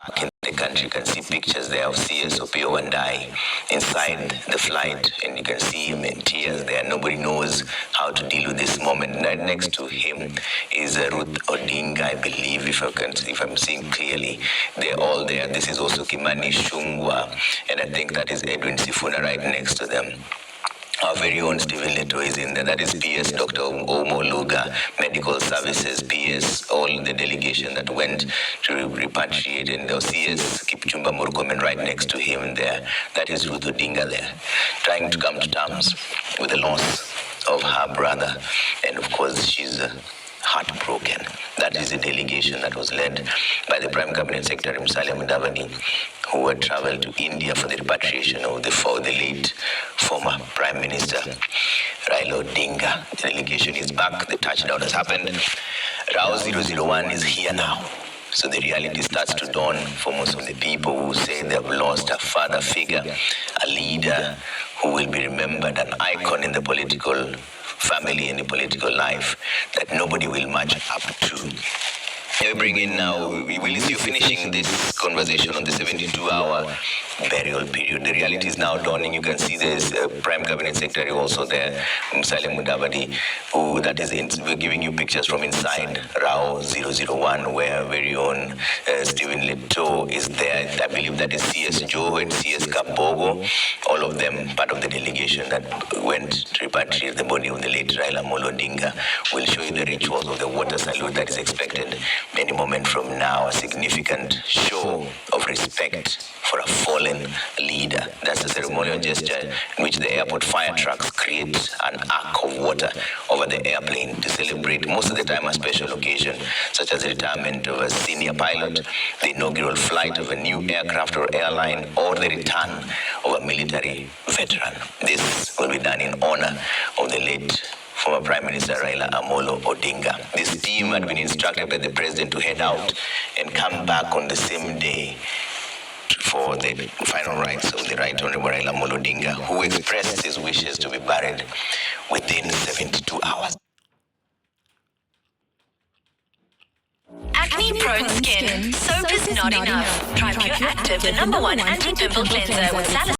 back in the country. You can see pictures there of CS Opio Wandai inside the flight, and you can see him in tears there. Nobody knows how to deal with this moment. Right next to him is Ruth Odinga, I believe, if I'm seeing clearly. They're all there. This is also Kimani Ichung'wah, and I think that is Edwin Sifuna right next to them. Our very own Stephen Leto is in there. That is PS Dr. Omo Luga, Medical Services, PS, all the delegation that went to repatriate, and the CS Kipchumba Murkomen right next to him there. That is Ruth Odinga there, trying to come to terms with the loss of her brother. And of course, she's heartbroken. That is a delegation that was led by the Prime Cabinet Secretary Musalia Mudavadi, who had traveled to India for the repatriation of the late former Prime Minister Raila Odinga. The delegation is back. The touchdown has happened. Rao 001 is here now. So the reality starts to dawn for most of the people who say they have lost a father figure, a leader who will be remembered, an icon in the political family and the political life that nobody will match up to. We bring in now, will see you finishing this conversation on the 72-hour burial period. The reality is now dawning. You can see there's Prime Cabinet Secretary also there, Musalia Mudavadi, who we're giving you pictures from inside Rao 001, where very own Stephen Leto is there. I believe that is CS Joe and CS Kabogo, all of them part of the delegation that went to repatriate the body of the late Raila Odinga. We'll show you the rituals of the water salute that is expected any moment from now, a significant show of respect for a fallen leader. That's the ceremonial gesture in which the airport fire trucks create an arc of water over the airplane to celebrate, most of the time, a special occasion, such as the retirement of a senior pilot, the inaugural flight of a new aircraft or airline, or the return of a military veteran. This will be done in honor of the late former Prime Minister Raila Amolo Odinga. This team had been instructed by the president to head out and come back on the same day for the final rites of the Right Honorable Raila Amolo Odinga, who expressed his wishes to be buried within 72 hours. Acne-prone skin. Soap is not enough. Try Pure Active, the #1 anti-pimple cleanser with salicylic.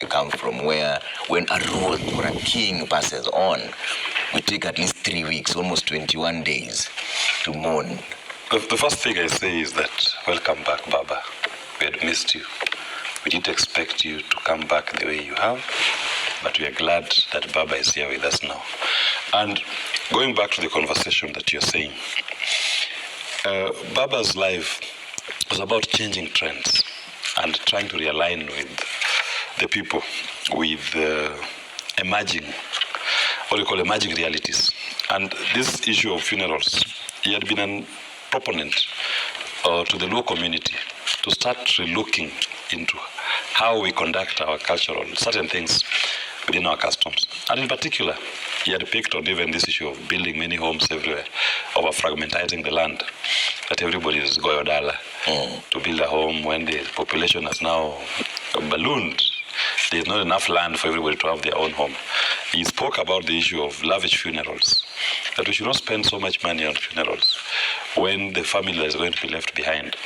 Come from where when a rule or a king passes on, we take at least 3 weeks, almost 21 days to mourn. The first thing I say is that welcome back, Baba. We had missed you. We didn't expect you to come back the way you have, but we are glad that Baba is here with us now. And going back to the conversation that you're saying, Baba's life was about changing trends and trying to realign with the people, with emerging realities. And this issue of funerals, he had been a proponent to the Luo community to start relooking into how we conduct our cultural, certain things within our customs. And in particular, he had picked on even this issue of building many homes everywhere, over fragmentizing the land, that everybody is goyodala to build a home when the population has now ballooned. There's not enough land for everybody to have their own home. He spoke about the issue of lavish funerals, that we should not spend so much money on funerals when the family that is going to be left behind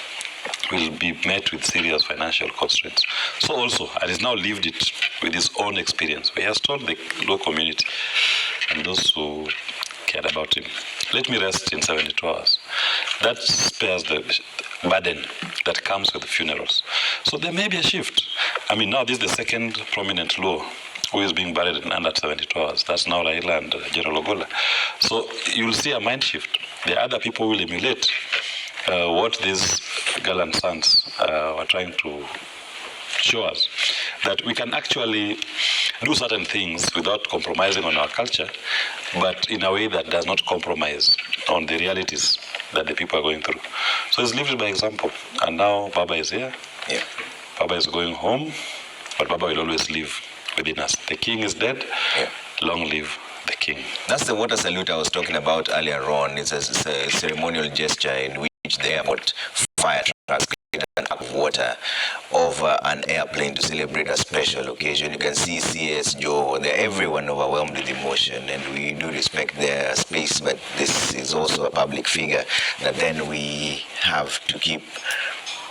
will be met with serious financial constraints. So also, and he's now lived it with his own experience, where he has told the local community and those who cared about him, let me rest in 72 hours. That spares the burden that comes with the funerals. So there may be a shift. I mean, now this is the second prominent Luo who is being buried in under 72 hours. That's now Raila and General Ogola. So you'll see a mind shift. The other people will emulate what these gallant sons were trying to show us, that we can actually do certain things without compromising on our culture, but in a way that does not compromise on the realities that the people are going through. So it's lived by example. And now Baba is here. Yeah. Baba is going home, but Baba will always live within us. The king is dead. Yeah. Long live the king. That's the water salute I was talking about earlier on. It's a ceremonial gesture in which the airport fire trucks create an arc of water over an airplane to celebrate a special occasion. You can see CS, Joe, everyone overwhelmed with emotion, and we do respect their space, but this is also a public figure that then we have to keep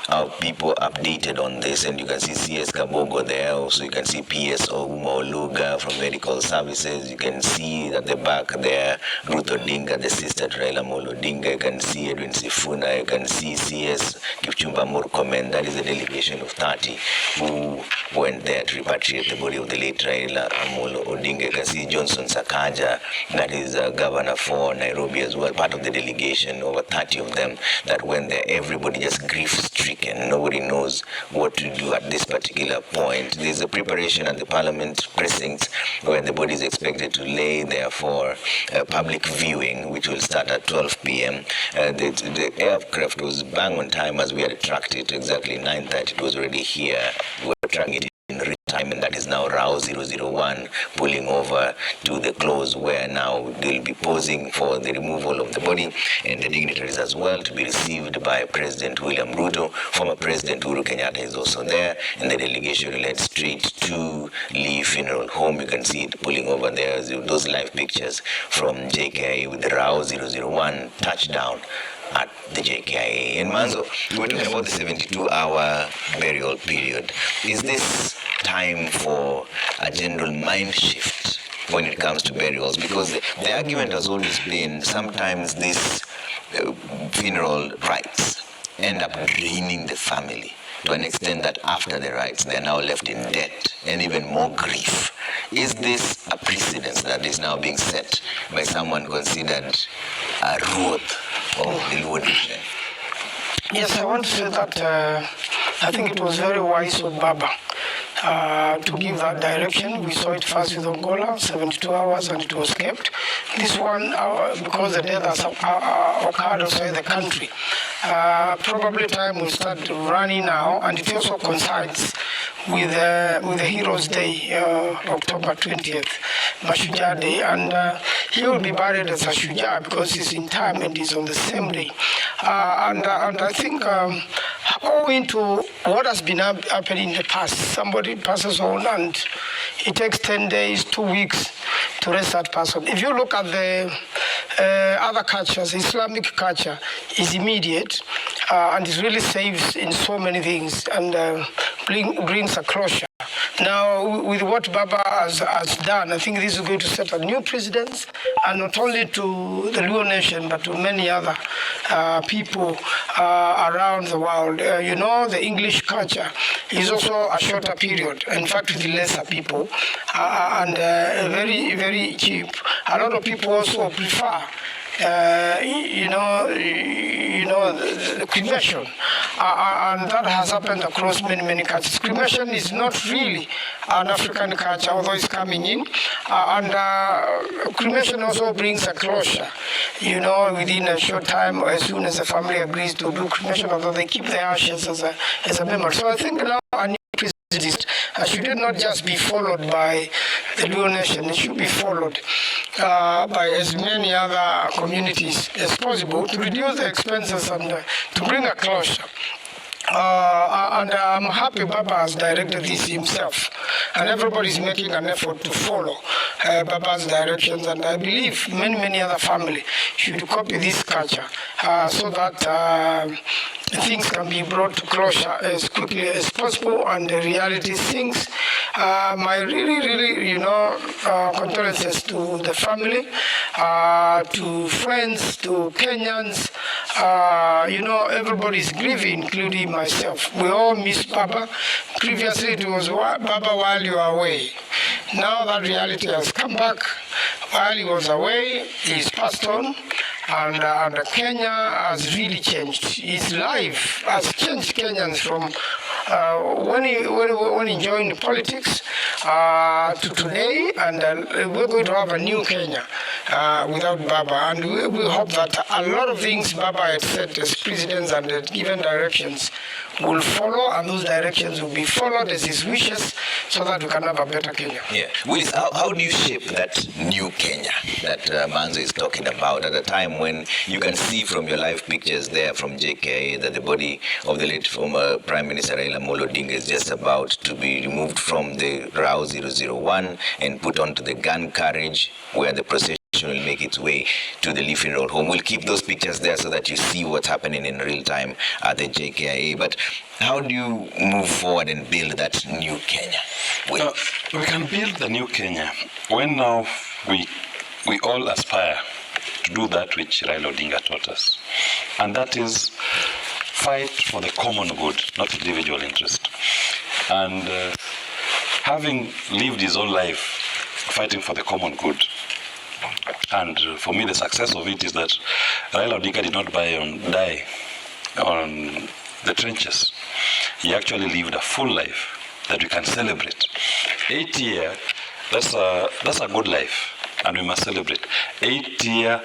our people updated on this. And you can see CS Kabogo there. Also, you can see PS Ouma Oluga from Medical Services. You can see at the back there Ruth Odinga, the sister to Raila Odinga. You can see Edwin Sifuna. You can see CS Kipchumba Murkomen. That is a delegation of 30 who went there to repatriate the body of the late Raila Amolo Odinga. You can see Johnson Sakaja, that is governor for Nairobi as well, part of the delegation, over 30 of them that went there. Everybody just grief-stricken. Nobody knows what to do at this particular point. There's a preparation at the Parliament precincts where the body is expected to lay there for public viewing, which will start at 12 p.m. The aircraft was bang on time as we had tracked it, exactly 9:30. It was already here. We were tracking it in real time, and that is now RAW 001 pulling over to the close where now they'll be posing for the removal of the body and the dignitaries as well to be received by President William Ruto. Former President Uhuru Kenyatta is also there, and the delegation will head straight to Lee Funeral Home. You can see it pulling over there, those live pictures from JKIA with the RAW 001 touchdown at the JKIA. In Manzo, we're talking about the 72-hour burial period. Is this time for a general mind shift when it comes to burials? Because the argument has always been sometimes these funeral rites end up draining the family to an extent that after the rites they are now left in debt and even more grief. Is this a precedence that is now being set by someone considered a Ruth of the Luo nation? Yes, I want to say that I think it was very wise of Baba to give that direction. We saw it first with Angola, 72 hours, and it was kept. This one, because the death has occurred outside the country, probably time will start running now, and it also coincides with the Heroes' Day, October 20th, Mashujaa Day, and he will be buried as a Shujaa because his interment is on the same day. And I think owing to what has been happening in the past, somebody passes on and it takes 10 days, 2 weeks to rest that person. If you look at the other cultures, Islamic culture is immediate and it really saves in so many things and brings a closure. Now, with what Baba has done, I think this is going to set a new precedent, and not only to the Luo nation, but to many other people around the world. You know, the English culture is also a shorter period, in fact, with lesser people, and very, very cheap. A lot of people also prefer the cremation, and that has happened across many cultures. Cremation is not really an African culture, although it's coming in, and cremation also brings a closure, within a short time, as soon as the family agrees to do cremation, although they keep the ashes as a memory. So I think now a new precedent should not just be followed by the Luo nation, it should be followed by as many other communities as possible to reduce the expenses and to bring a closure. And I'm happy Baba has directed this himself, and everybody is making an effort to follow Baba's directions, and I believe many other families should copy this culture so that things can be brought to closure as quickly as possible, and the reality things. My really, condolences to the family, to friends, to Kenyans. Everybody is grieving, including myself. We all miss Baba. Previously, it was Baba while you are away. Now that reality has come back. While he was away, he's passed on. And Kenya has really changed. His life has changed Kenyans from when he joined politics to today, and we're going to have a new Kenya. without Baba. And we hope that a lot of things Baba had set as precedents and had given directions will follow, and those directions will be followed as his wishes, so that we can have a better Kenya. Yeah. Willis, how do you shape that new Kenya that Manzo is talking about at a time when you can see from your live pictures there from JKIA that the body of the late former Prime Minister Raila Odinga is just about to be removed from the RAU 001 and put onto the gun carriage where the procession will make its way to the Leafy Road home. We'll keep those pictures there so that you see what's happening in real time at the JKIA. But how do you move forward and build that new Kenya? We can build the new Kenya when now we all aspire to do that which Raila Odinga taught us. And that is fight for the common good, not individual interest. And having lived his whole life fighting for the common good, and for me the success of it is that Raila Odinga did not die on the trenches. He actually lived a full life that we can celebrate. 8 years, that's a good life, and we must celebrate. 8 years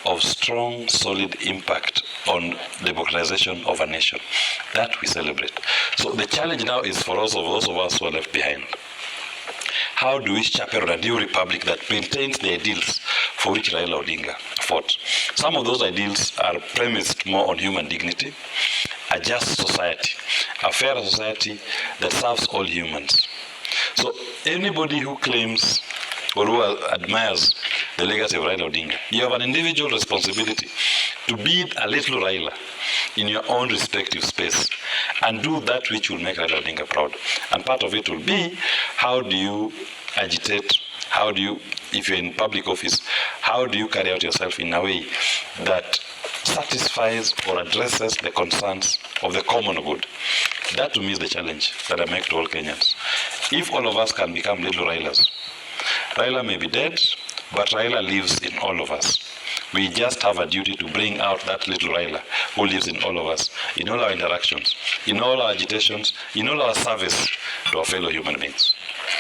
of strong, solid impact on democratization of a nation. That we celebrate. So the challenge now is for those of us who are left behind. How do we chaperone a new republic that maintains the ideals for which Raila Odinga fought? Some of those ideals are premised more on human dignity, a just society, a fair society that serves all humans. So anybody who claims or who admires the legacy of Raila Odinga, you have an individual responsibility to be a little Raila in your own respective space and do that which will make Raila Odinga proud. And part of it will be, how do you agitate, how do you, if you're in public office, how do you carry out yourself in a way that satisfies or addresses the concerns of the common good. That to me is the challenge that I make to all Kenyans. If all of us can become little Railas, Raila may be dead, but Raila lives in all of us. We just have a duty to bring out that little Raila who lives in all of us, in all our interactions, in all our agitations, in all our service to our fellow human beings.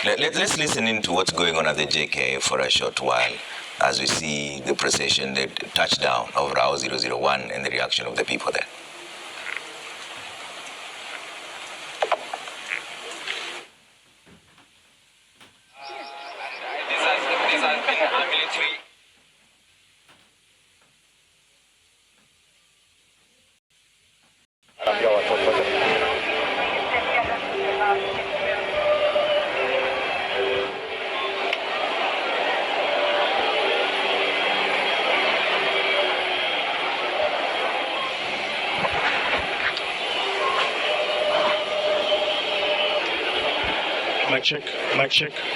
Let's listen into what's going on at the JKIA for a short while as we see the procession, the touchdown of RAU 001 and the reaction of the people there.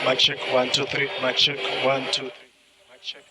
Mic check, 1, 2, 3, mic check, 1, 2, 3, mic check.